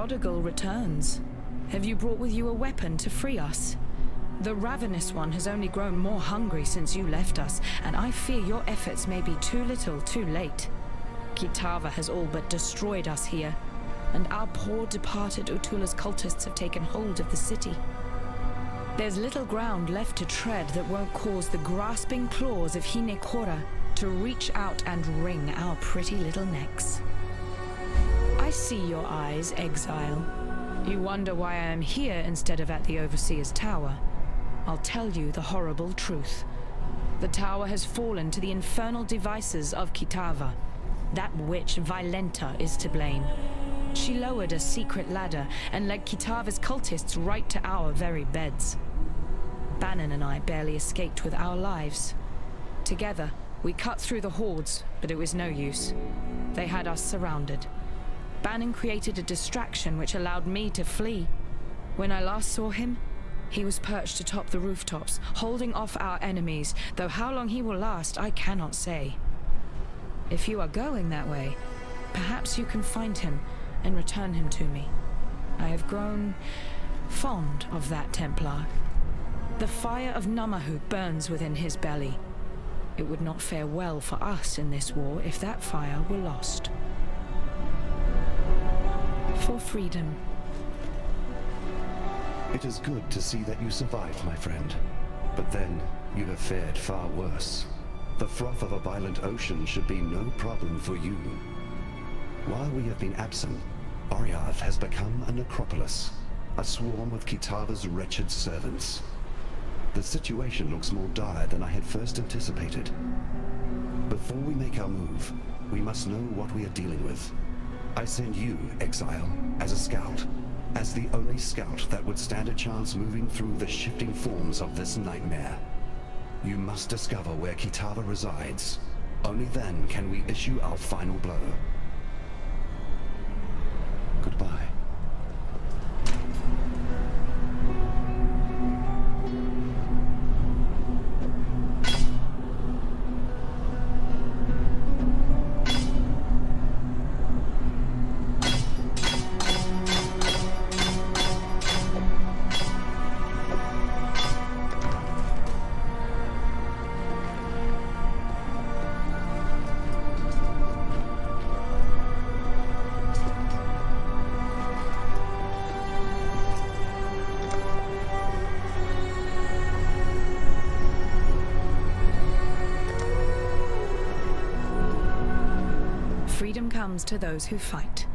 prodigal returns. Have you brought with you a weapon to free us? The ravenous one has only grown more hungry since you left us, and I fear your efforts may be too little, too late. Kitava has all but destroyed us here, and our poor departed Utula's cultists have taken hold of the city. There's little ground left to tread that won't cause the grasping claws of Hinekora to reach out and wring our pretty little necks. I see your eyes, Exile. You wonder why I am here instead of at the Overseer's Tower. I'll tell you the horrible truth. The tower has fallen to the infernal devices of Kitava. That witch, Violenta, is to blame. She lowered a secret ladder and led Kitava's cultists right to our very beds. Bannon and I barely escaped with our lives. Together, we cut through the hordes, but it was no use. They had us surrounded. Bannon created a distraction which allowed me to flee. When I last saw him, he was perched atop the rooftops, holding off our enemies, though how long he will last, I cannot say. If you are going that way, perhaps you can find him and return him to me. I have grown fond of that Templar. The fire of Namahu burns within his belly. It would not fare well for us in this war if that fire were lost. For freedom. It is good to see that you survived, my friend. But then, you have fared far worse. The froth of a violent ocean should be no problem for you. While we have been absent, Oriath has become a necropolis, a swarm of Kitava's wretched servants. The situation looks more dire than I had first anticipated. Before we make our move, we must know what we are dealing with. I send you, Exile, as a scout, as the only scout that would stand a chance moving through the shifting forms of this nightmare. You must discover where Kitava resides. Only then can we issue our final blow. Goodbye. Freedom comes to those who fight.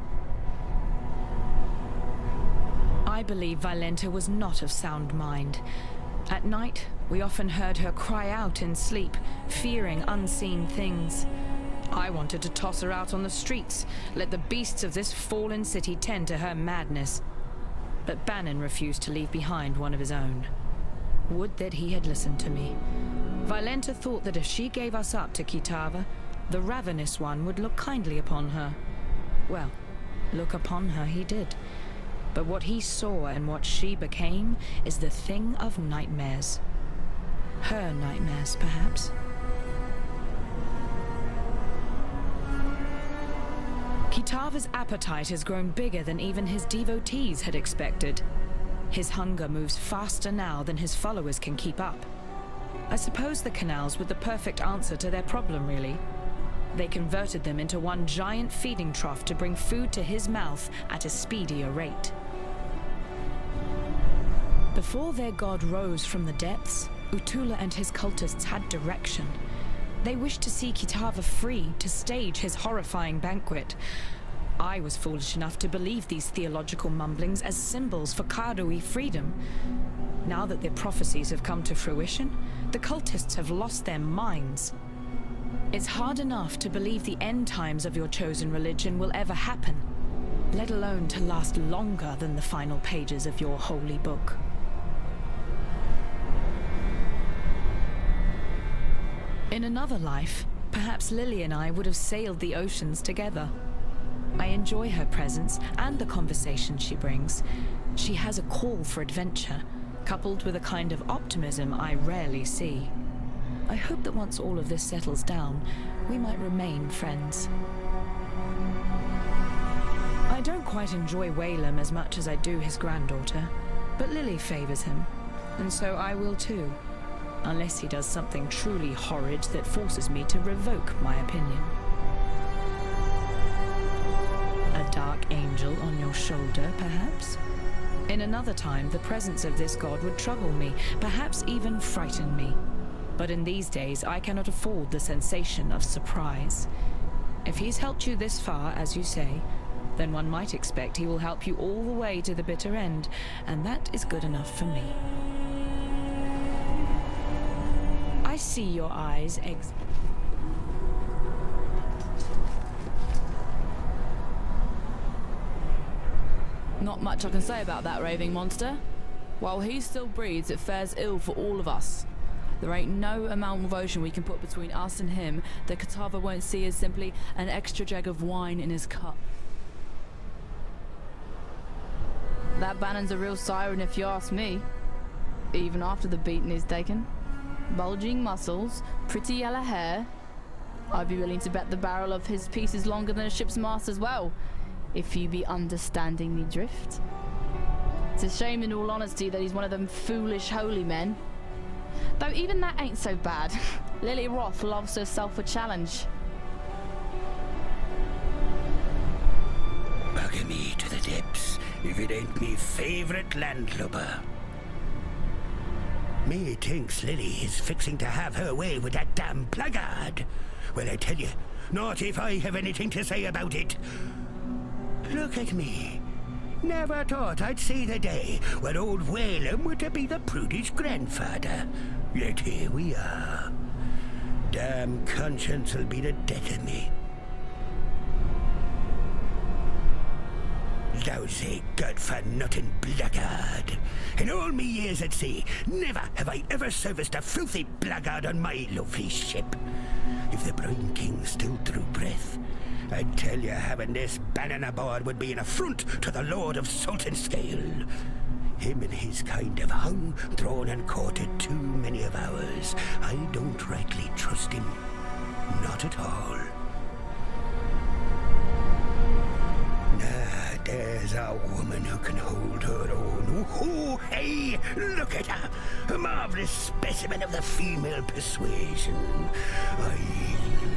I believe Violenta was not of sound mind. At night, we often heard her cry out in sleep, fearing unseen things. I wanted to toss her out on the streets, let the beasts of this fallen city tend to her madness. But Bannon refused to leave behind one of his own. Would that he had listened to me. Violenta thought that if she gave us up to Kitava, the ravenous one would look kindly upon her. Well, look upon her he did. But what he saw and what she became is the thing of nightmares. Her nightmares, perhaps. Kitava's appetite has grown bigger than even his devotees had expected. His hunger moves faster now than his followers can keep up. I suppose the canals were the perfect answer to their problem, really. They converted them into one giant feeding trough to bring food to his mouth at a speedier rate. Before their god rose from the depths, Utula and his cultists had direction. They wished to see Kitava free to stage his horrifying banquet. I was foolish enough to believe these theological mumblings as symbols for Karui freedom. Now that their prophecies have come to fruition, the cultists have lost their minds. It's hard enough to believe the end times of your chosen religion will ever happen, let alone to last longer than the final pages of your holy book. In another life, perhaps Lily and I would have sailed the oceans together. I enjoy her presence and the conversation she brings. She has a call for adventure, coupled with a kind of optimism I rarely see. I hope that once all of this settles down, we might remain friends. I I don't quite enjoy Whalem as much as I do his granddaughter, but Lily favors him, and so I will too. Unless he does something truly horrid that forces me to revoke my opinion. A dark angel on your shoulder, perhaps? In another time, the presence of this god would trouble me, perhaps even frighten me. But in these days, I cannot afford the sensation of surprise. If he's helped you this far, as you say, then one might expect he will help you all the way to the bitter end, and that is good enough for me. I see your eyes, Not much I can say about that raving monster. While he still breathes, it fares ill for all of us. There ain't no amount of ocean we can put between us and him that Kitava won't see as simply an extra jug of wine in his cup. That Bannon's a real siren if you ask me. Even after the beating he's taken. Bulging muscles, pretty yellow hair. I'd be willing to bet the barrel of his piece is longer than a ship's mast as well, if you be understanding me drift. It's a shame in all honesty that he's one of them foolish holy men. Though even that ain't so bad. Lily Roth loves herself a challenge. Bugger me to the depths if it ain't me favourite landlubber. Me thinks Lily is fixing to have her way with that damn blackguard. Well, I tell you, not if I have anything to say about it. Look at me. Never thought I'd see the day when old Whalem were to be the prudish grandfather. Yet here we are. Damn conscience will be the death of me. Lousy, good-for-nothing blackguard. In all me years at sea, never have I ever serviced a filthy blackguard on my lovely ship. If the Brine King still drew breath, I'd tell you having this Bannon aboard would be an affront to the Lord of Salt and Scale. Him and his kind have hung, drawn and courted too many of ours. I don't rightly trust him. Not at all. There's a woman who can hold her own. Oh, hey, look at her. A marvelous specimen of the female persuasion.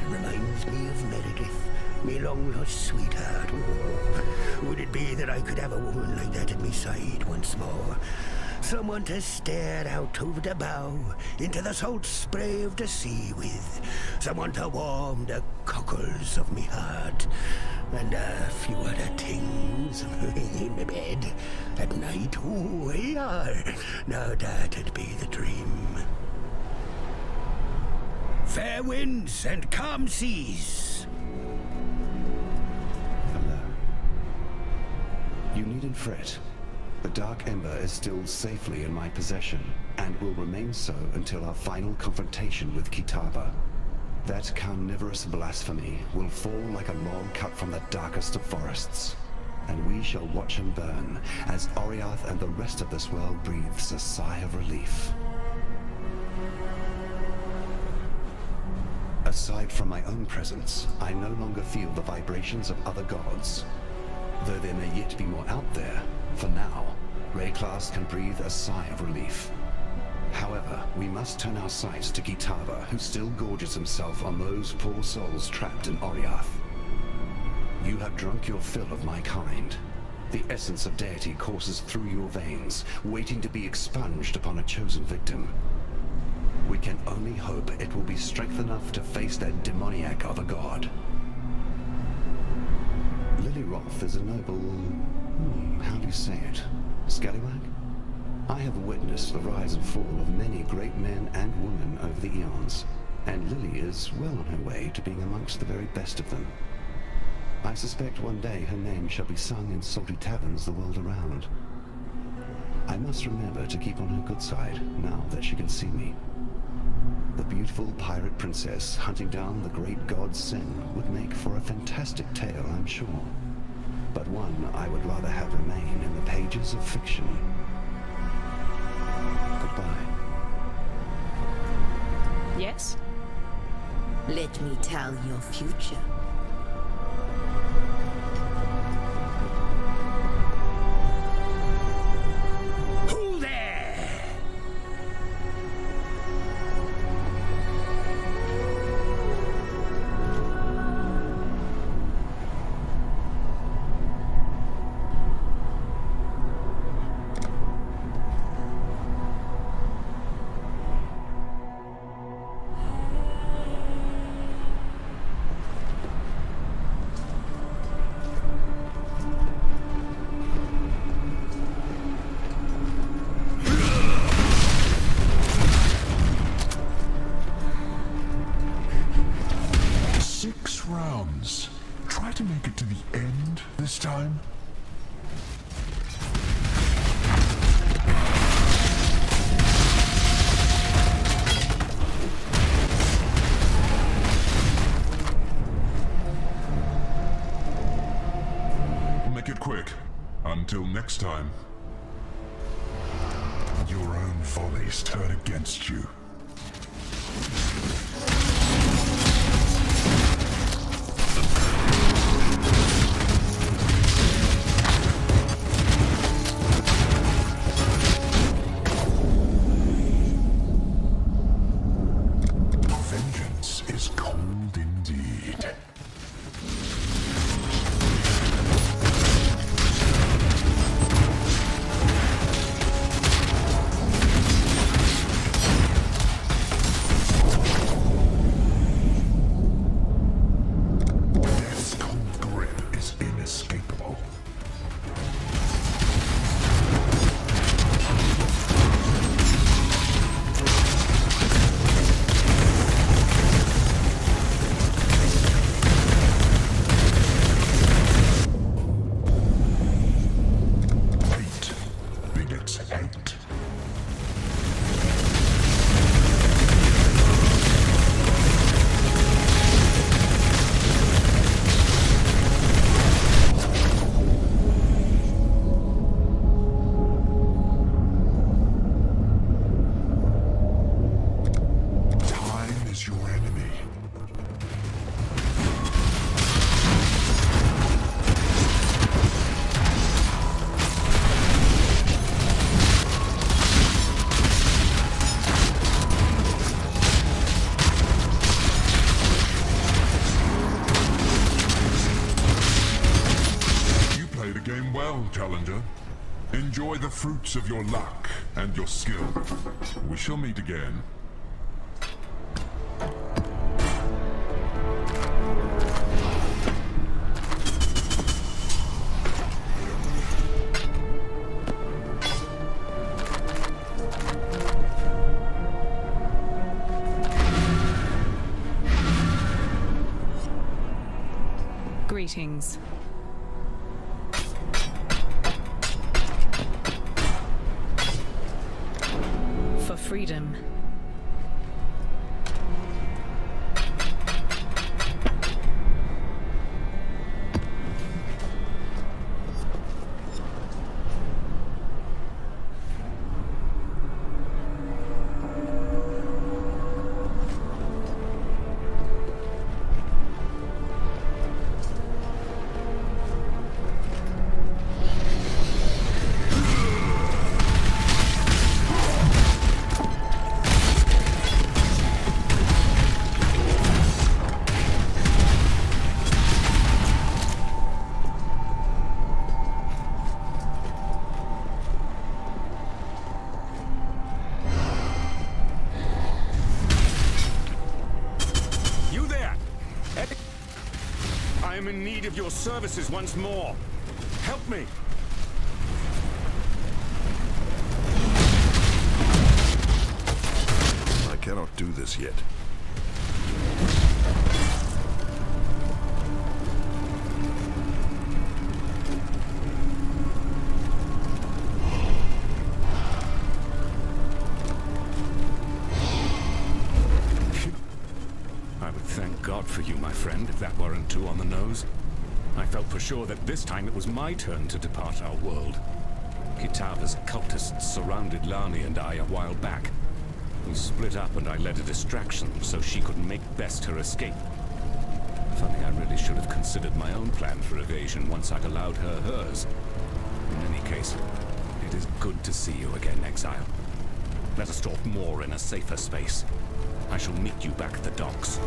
Reminds me of Meredith, me long-lost sweetheart. Oh, would it be that I could have a woman like that at my side once more? Someone to stare out over the bow into the salt spray of the sea with. Someone to warm the cockles of me heart. And a few other things in the bed at night. Oh, yeah. Now that'd be the dream. Fair winds and calm seas. Hello. You needn't fret. The Dark Ember is still safely in my possession, and will remain so until our final confrontation with Kitava. That carnivorous blasphemy will fall like a log cut from the darkest of forests, and we shall watch him burn as Oriath and the rest of this world breathes a sigh of relief. Aside from my own presence, I no longer feel the vibrations of other gods. Though there may yet be more out there, for now, Rayclass can breathe a sigh of relief. However, we must turn our sights to Kitava, who still gorges himself on those poor souls trapped in Oriath. You have drunk your fill of my kind. The essence of deity courses through your veins, waiting to be expunged upon a chosen victim. We can only hope it will be strength enough to face that demoniac of a god. Lily Roth is a noble... how do you say it? Scallywag? I have witnessed the rise and fall of many great men and women over the eons, and Lily is well on her way to being amongst the very best of them. I suspect one day her name shall be sung in salty taverns the world around. I must remember to keep on her good side, now that she can see me. The beautiful pirate princess hunting down the great god Sin would make for a fantastic tale, I'm sure. But one I would rather have remain in the pages of fiction. Goodbye. Yes? Let me tell your future. Until next time. Your own follies turn against you. Vengeance is cold indeed. Death's cold grip is inescapable. Hate begets hate. Time is your enemy. You play the game well, Challenger. Enjoy the fruits of your luck and your skill. We shall meet again. Greetings. For freedom. You there! I am in need of your services once more. Help me! I cannot do this yet. I would thank God for you, my friend, if that weren't too on the nose. I felt for sure that this time it was my turn to depart our world. Kitava's cultists surrounded Lani and I a while back. We split up and I led a distraction so she could make best her escape. Funny, I really should have considered my own plan for evasion once I'd allowed her hers. In any case, it is good to see you again, Exile. Let us talk more in a safer space. I shall meet you back at the docks.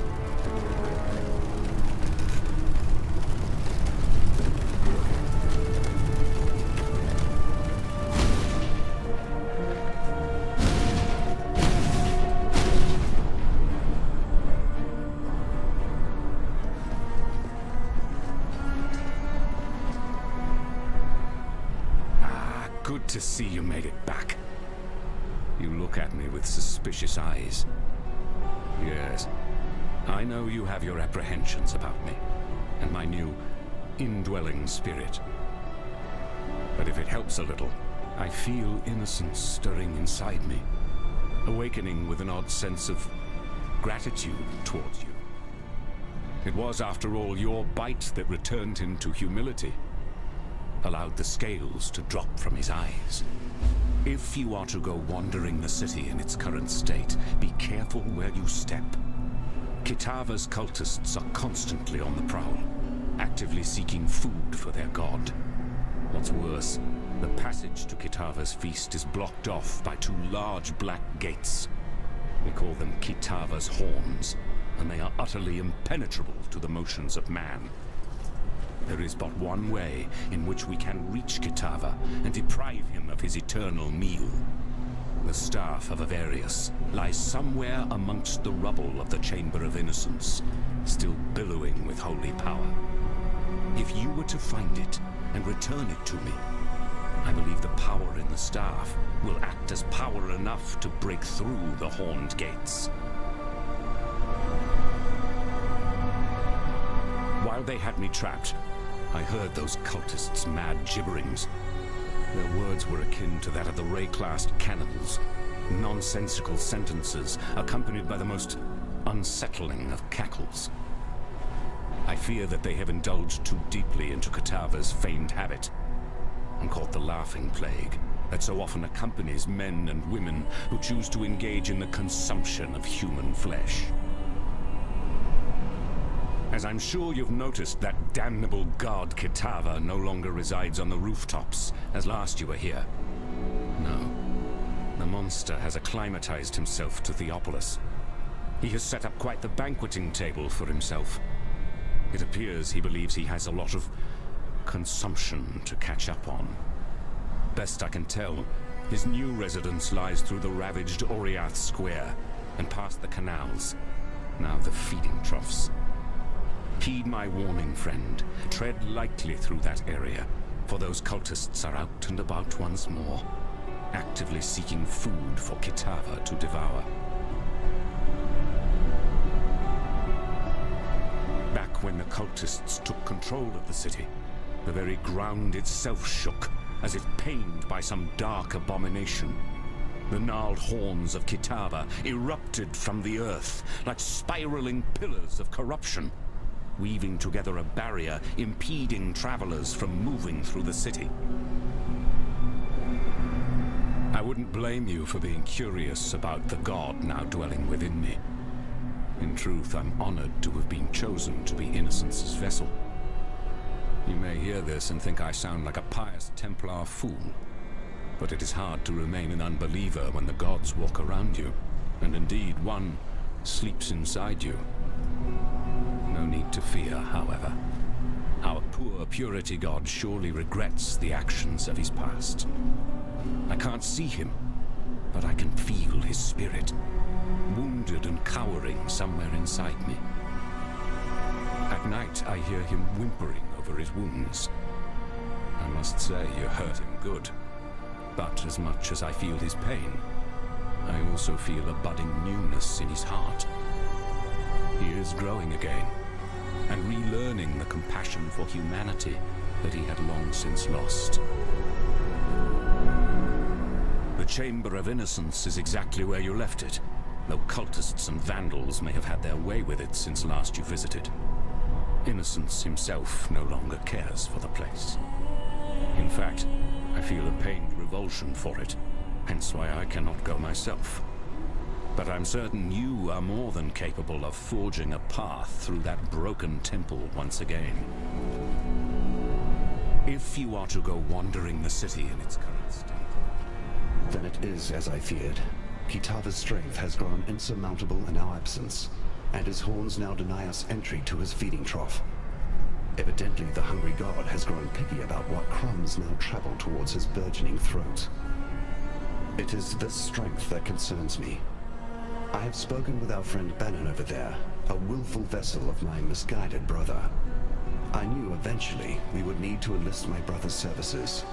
Good to see you made it back. You look at me with suspicious eyes. Yes, I know you have your apprehensions about me, and my new indwelling spirit. But if it helps a little, I feel innocence stirring inside me, awakening with an odd sense of gratitude towards you. It was, after all, your bite that returned him to humility. allowed the scales to drop from his eyes. If you are to go wandering the city in its current state, be careful where you step. Kitava's cultists are constantly on the prowl, actively seeking food for their god. What's worse, the passage to Kitava's feast is blocked off by two large black gates. We call them Kitava's horns, and they are utterly impenetrable to the motions of man. There is but one way in which we can reach Kitava and deprive him of his eternal meal. The Staff of Avarius lies somewhere amongst the rubble of the Chamber of Innocence, still billowing with holy power. If you were to find it and return it to me, I believe the power in the Staff will act as power enough to break through the horned gates. While they had me trapped, I heard those cultists' mad gibberings. Their words were akin to that of the ray-classed cannibals, nonsensical sentences accompanied by the most unsettling of cackles. I fear that they have indulged too deeply into Kitava's famed habit, and caught the laughing plague that so often accompanies men and women who choose to engage in the consumption of human flesh. As I'm sure you've noticed, that damnable god Kitava no longer resides on the rooftops, as last you were here. No. The monster has acclimatized himself to Theopolis. He has set up quite the banqueting table for himself. It appears he believes he has a lot of consumption to catch up on. Best I can tell, his new residence lies through the ravaged Oriath Square and past the canals, now the feeding troughs. Heed my warning, friend. Tread lightly through that area, for those cultists are out and about once more, actively seeking food for Kitava to devour. Back when the cultists took control of the city, the very ground itself shook, as if pained by some dark abomination. The gnarled horns of Kitava erupted from the earth like spiraling pillars of corruption, weaving together a barrier impeding travelers from moving through the city. I wouldn't blame you for being curious about the god now dwelling within me. In truth, I'm honored to have been chosen to be Innocence's vessel. You may hear this and think I sound like a pious Templar fool, but it is hard to remain an unbeliever when the gods walk around you, and indeed one sleeps inside you. No need to fear, however. Our poor purity god surely regrets the actions of his past. I can't see him, but I can feel his spirit, wounded and cowering somewhere inside me. At night, I hear him whimpering over his wounds. I must say you hurt him good, but as much as I feel his pain, I also feel a budding newness in his heart. He is growing again, and relearning the compassion for humanity that he had long since lost. The Chamber of Innocence is exactly where you left it, though cultists and vandals may have had their way with it since last you visited. Innocence himself no longer cares for the place. In fact, I feel a pained revulsion for it, hence why I cannot go myself. But I'm certain you are more than capable of forging a path through that broken temple once again. If you are to go wandering the city in its current state, Then it is as I feared. Kitava's strength has grown insurmountable in our absence, and his horns now deny us entry to his feeding trough. Evidently, the hungry god has grown picky about what crumbs now travel towards his burgeoning throat. It is this strength that concerns me. I have spoken with our friend Bannon over there, a willful vessel of my misguided brother. I knew eventually we would need to enlist my brother's services,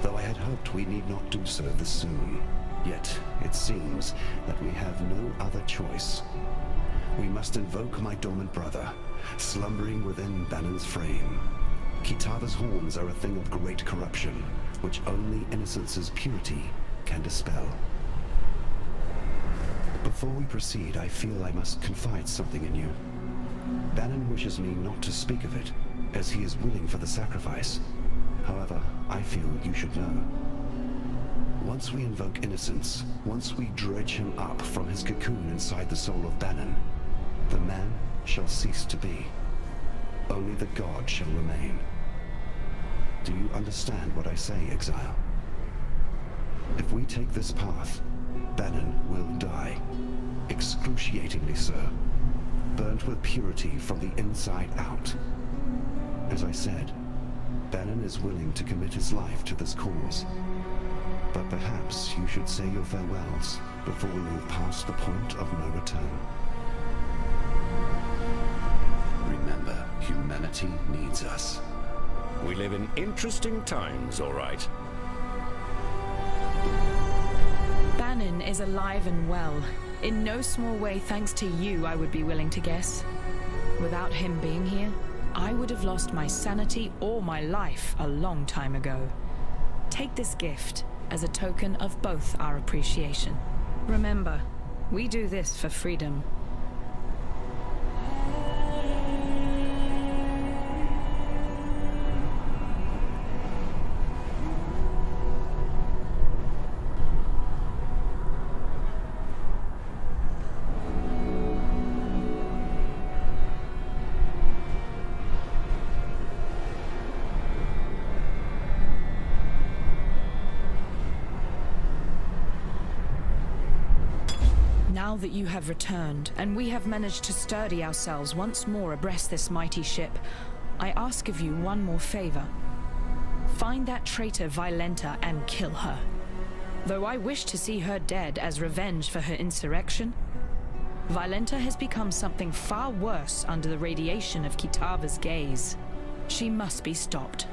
though I had hoped we need not do so this soon. Yet, it seems that we have no other choice. We must invoke my dormant brother, slumbering within Bannon's frame. Kitava's horns are a thing of great corruption, which only Innocence's purity can dispel. Before we proceed, I feel I must confide something in you. Bannon wishes me not to speak of it, as he is willing for the sacrifice. However, I feel you should know. Once we invoke innocence, once we dredge him up from his cocoon inside the soul of Bannon, the man shall cease to be. Only the god shall remain. Do you understand what I say, Exile? If we take this path, Bannon will die. Excruciatingly so. Burnt with purity from the inside out. As I said, Bannon is willing to commit his life to this cause. But perhaps you should say your farewells before we move past the point of no return. Remember, humanity needs us. We live in interesting times, all right. Bannon is alive and well. In no small way thanks to you, I would be willing to guess. Without him being here, I would have lost my sanity or my life a long time ago. Take this gift as a token of both our appreciation. Remember, we do this for freedom. Now that you have returned, and we have managed to sturdy ourselves once more abreast this mighty ship, I ask of you one more favor. Find that traitor Violenta and kill her. Though I wish to see her dead as revenge for her insurrection, Violenta has become something far worse under the radiation of Kitava's gaze. She must be stopped.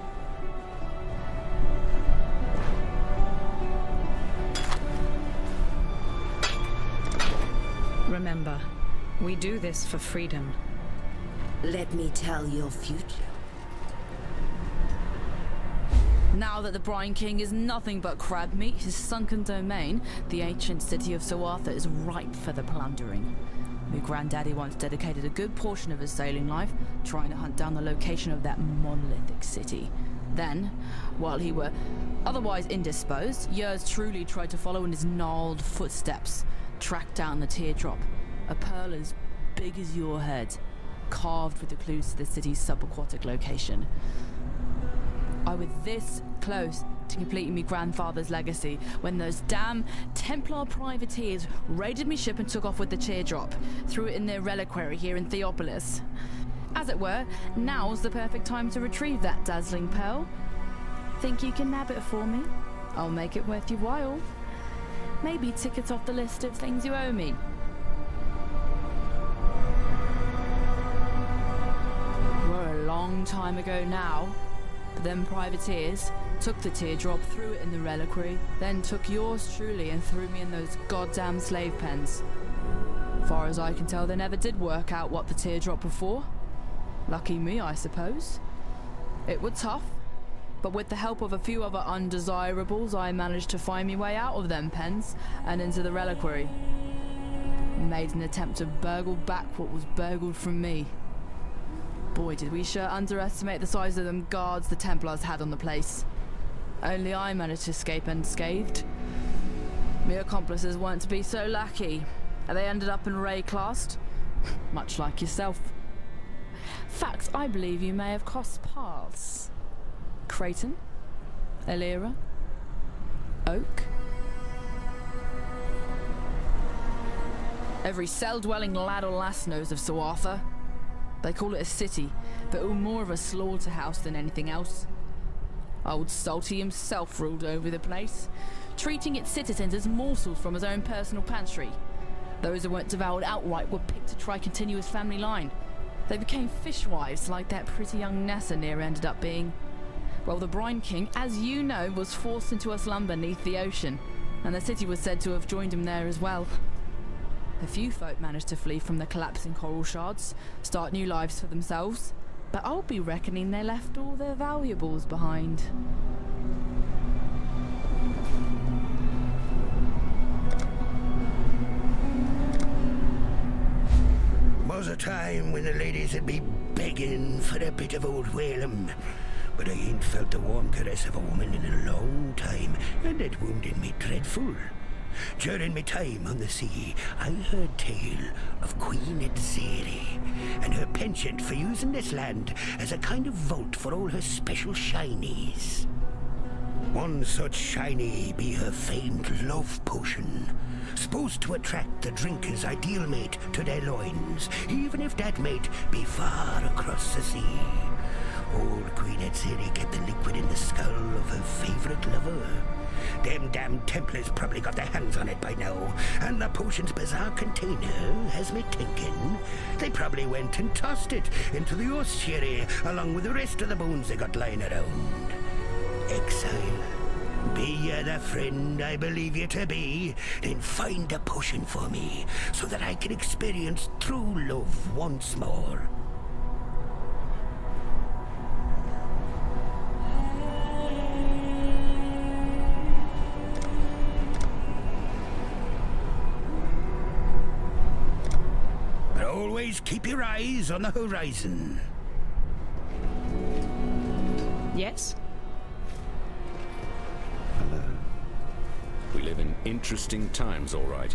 Remember, we do this for freedom. Let me tell your future. Now that the Brine King is nothing but crab meat, his sunken domain, the ancient city of Suartha, is ripe for the plundering. My granddaddy once dedicated a good portion of his sailing life trying to hunt down the location of that monolithic city. Then, while he were otherwise indisposed, Yurs truly tried to follow in his gnarled footsteps, track down the teardrop, a pearl as big as your head, carved with the clues to the city's subaquatic location. I was this close to completing my grandfather's legacy when those damn Templar privateers raided me ship and took off with the teardrop, threw it in their reliquary here in Theopolis. As it were, now's the perfect time to retrieve that dazzling pearl. Think you can nab it for me? I'll make it worth your while. Maybe tick it off the list of things you owe me. We're a long time ago now, but them privateers took the teardrop, threw it in the reliquary, then took yours truly and threw me in those goddamn slave pens. Far as I can tell, they never did work out what the teardrop before. Lucky me, I suppose. It was tough, but with the help of a few other undesirables, I managed to find me way out of them pens and into the reliquary. Made an attempt to burgle back what was burgled from me. Boy, did we sure underestimate the size of them guards the Templars had on the place. Only I managed to escape unscathed. My accomplices weren't to be so lucky. They ended up in Ray-classed, much like yourself. Fact, I believe you may have crossed paths. Creighton? Elira? Oak? Every cell-dwelling lad or lass knows of Suartha. They call it a city, but more of a slaughterhouse than anything else. Old Salty himself ruled over the place, treating its citizens as morsels from his own personal pantry. Those who weren't devoured outright were picked to try continue his family line. They became fishwives like that pretty young Nessa near ended up being. Well, the Brine King, as you know, was forced into a slumber beneath the ocean, and the city was said to have joined him there as well. A few folk managed to flee from the collapsing coral shards, start new lives for themselves, but I'll be reckoning they left all their valuables behind. Was a time when the ladies would be begging for a bit of old Whalem. but I ain't felt the warm caress of a woman in a long time, and it wounded me dreadful. During my time on the sea, I heard tale of Queen Exile and her penchant for using this land as a kind of vault for all her special shinies. One such shiny be her famed love potion, supposed to attract the drinker's ideal mate to their loins, even if that mate be far across the sea. Old Queen Exile kept the liquid in the skull of her favorite lover. Them damn Templars probably got their hands on it by now, and the potion's bizarre container has me thinking they probably went and tossed it into the ossuary along with the rest of the bones they got lying around. Exile, be you the friend I believe you to be, then find a potion for me so that I can experience true love once more. But always keep your eyes on the horizon. Yes? Hello. We live in interesting times, all right.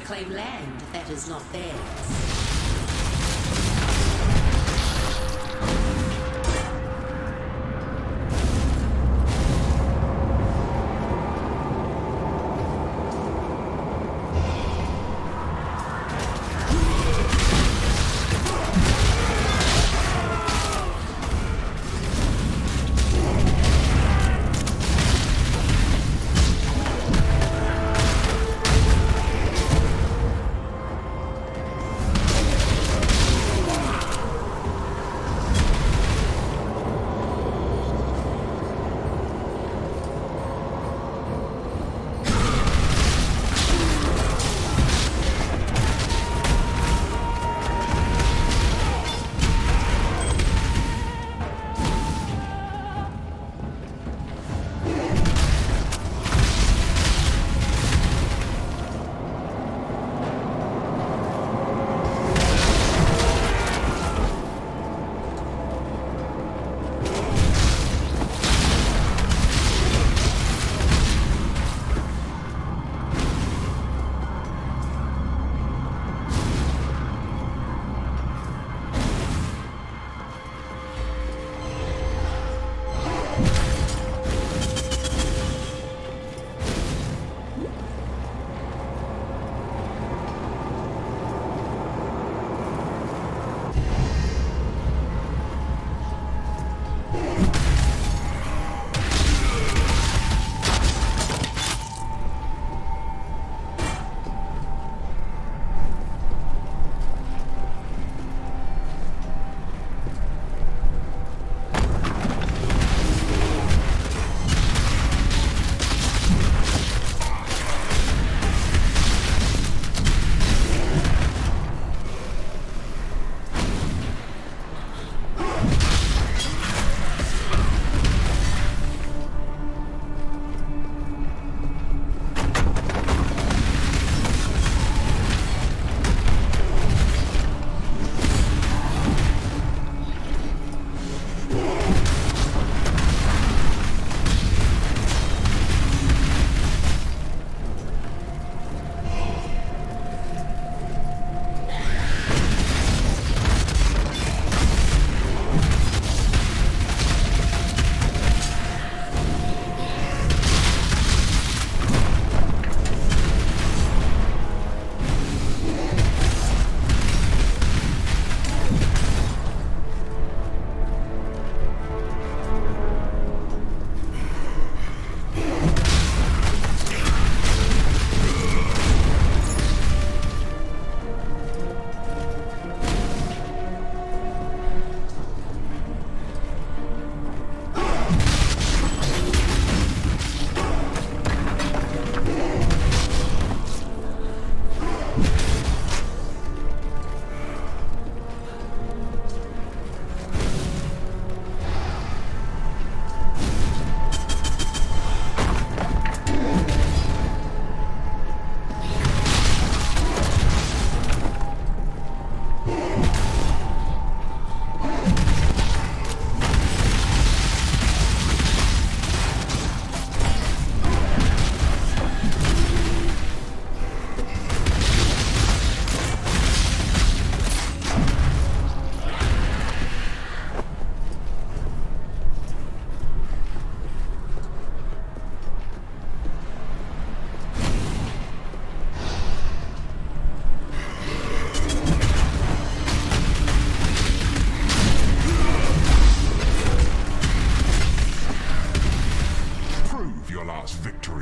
claim land that is not theirs.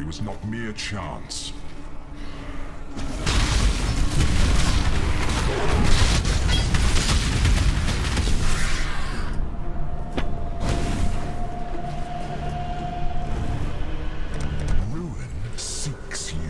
was not mere chance. Ruin seeks you.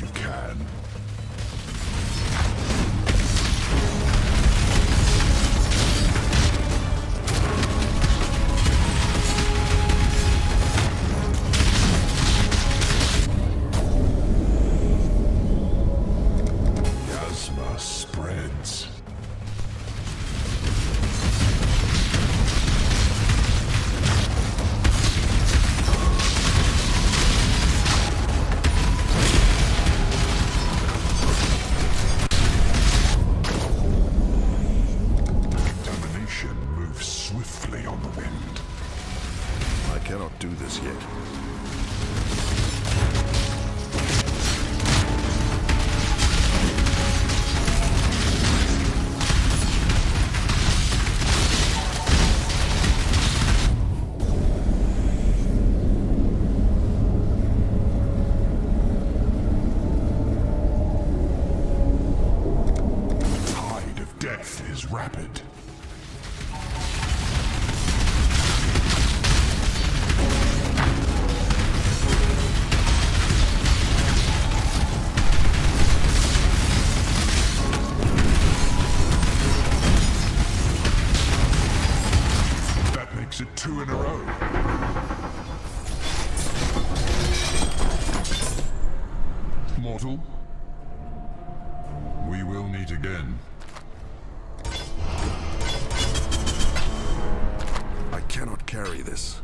if you can. Miasma spreads. Contamination moves swiftly on the wind. I cannot do this yet. Tide of death is rapid. That makes it 2 in a row. Mortal, we will meet again. I cannot carry this.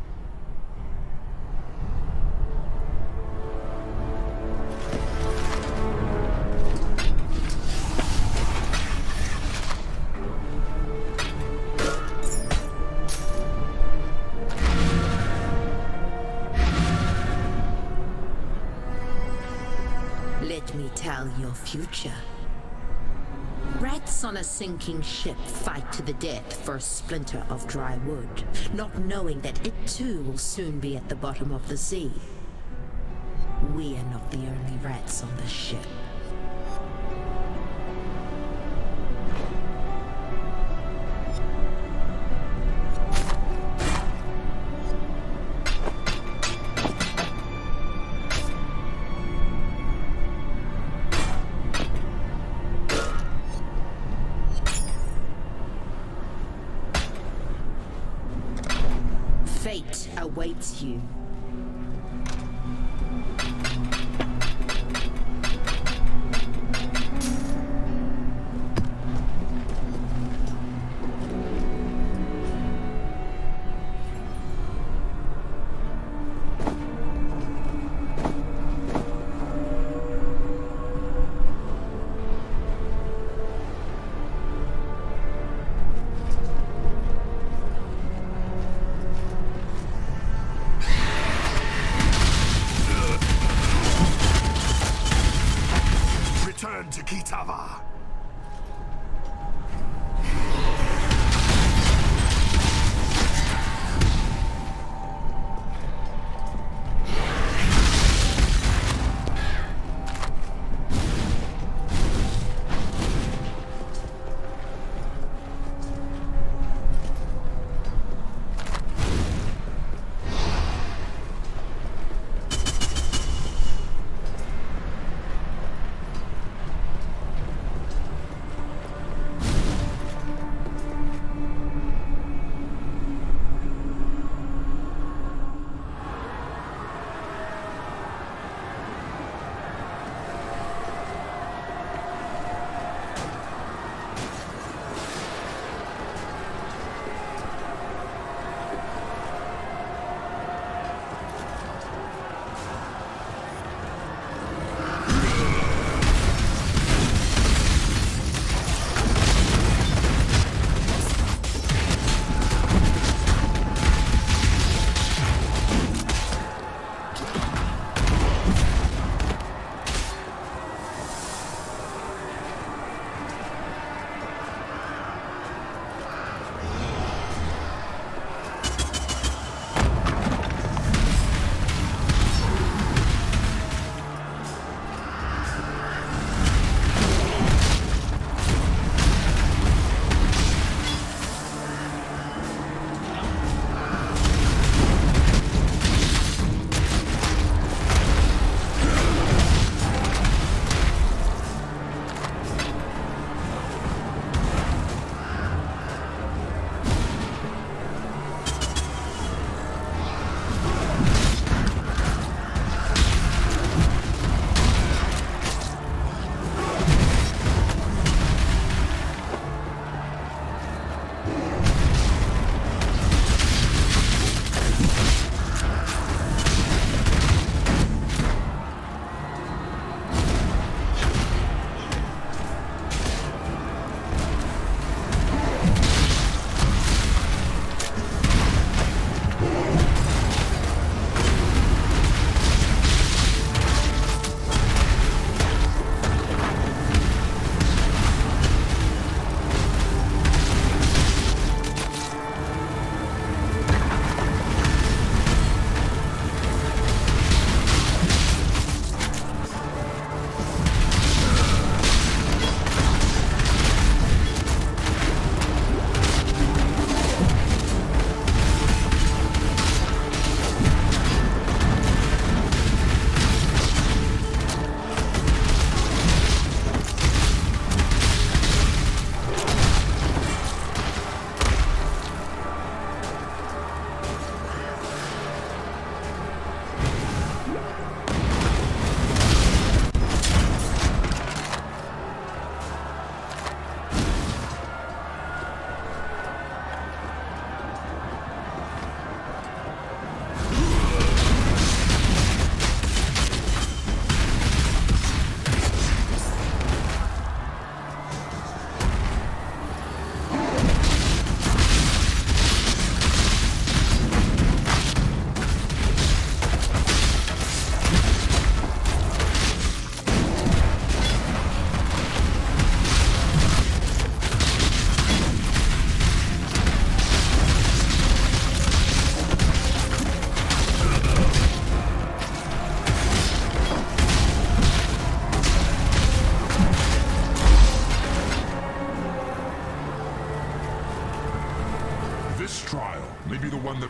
Let me tell your future. Rats on a sinking ship fight to the death for a splinter of dry wood, not knowing that it too will soon be at the bottom of the sea. We are not the only rats on the ship. Fate awaits you. Return to Kitava!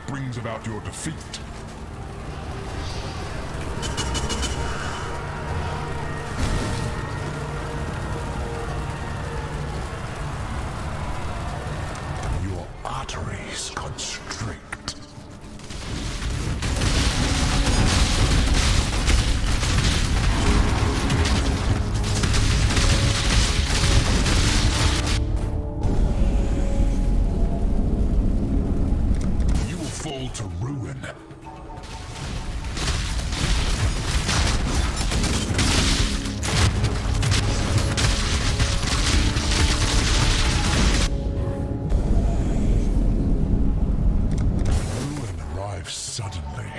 brings about your defeat. Your arteries constrict. Fall to ruin. Ruin arrives suddenly.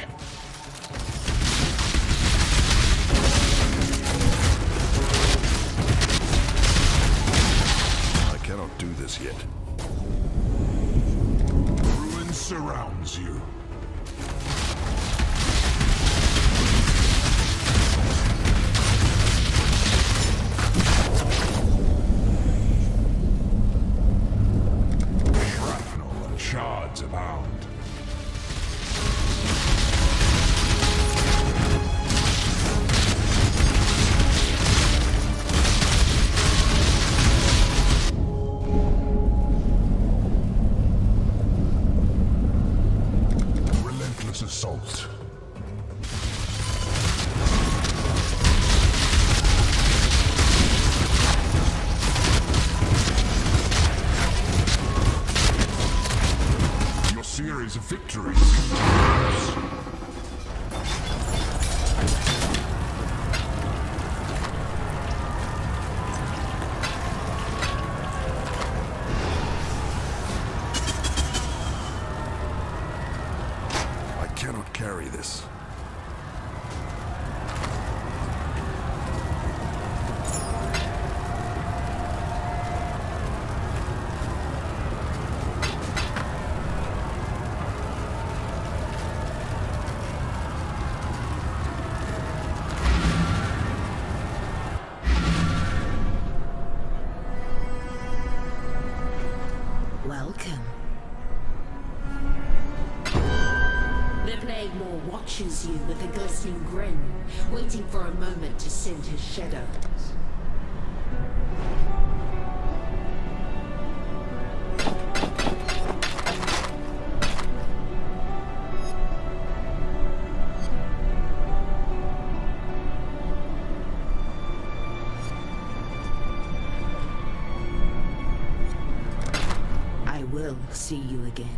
I cannot do this yet. Ruin surrounds you. Shrapnel and shards abound. Relentless assault. Your series of victories continues. I cannot carry this. Welcome. The Plague Maw watches you with a glistening grin, waiting for a moment to send his shadows. I will see you again.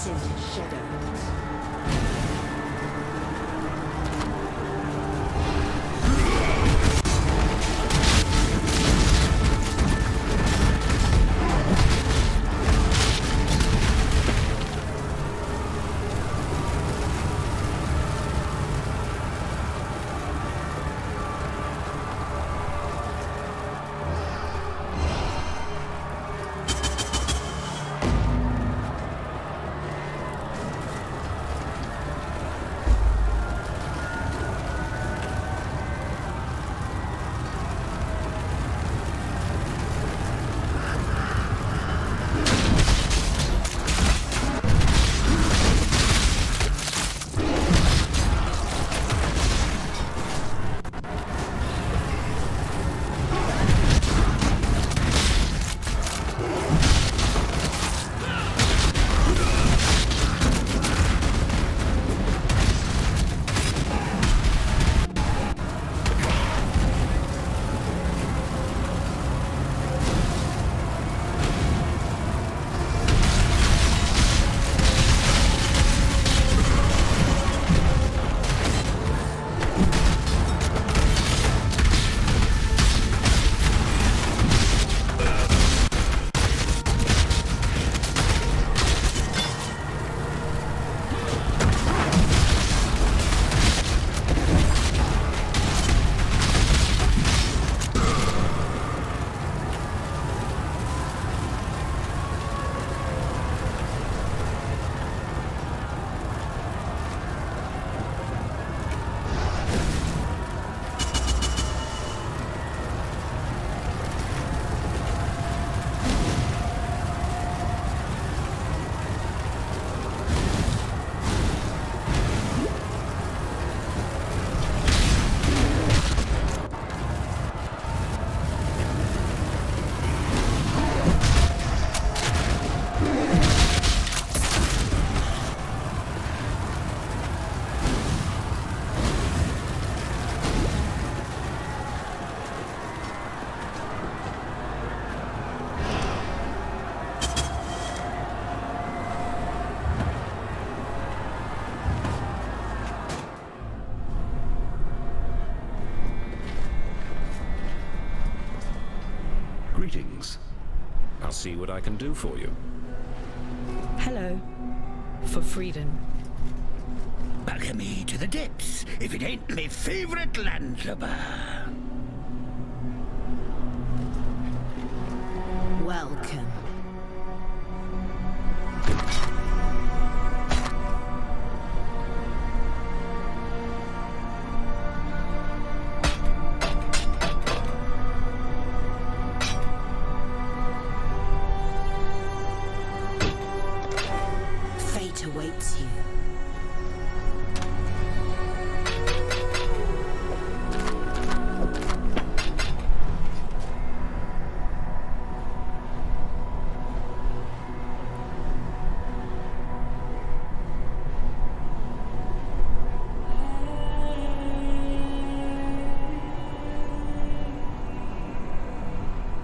sent shadow. Greetings. I'll see what I can do for you. Hello. For freedom. Bugger me to the depths, if it ain't me favorite landlubber. Welcome.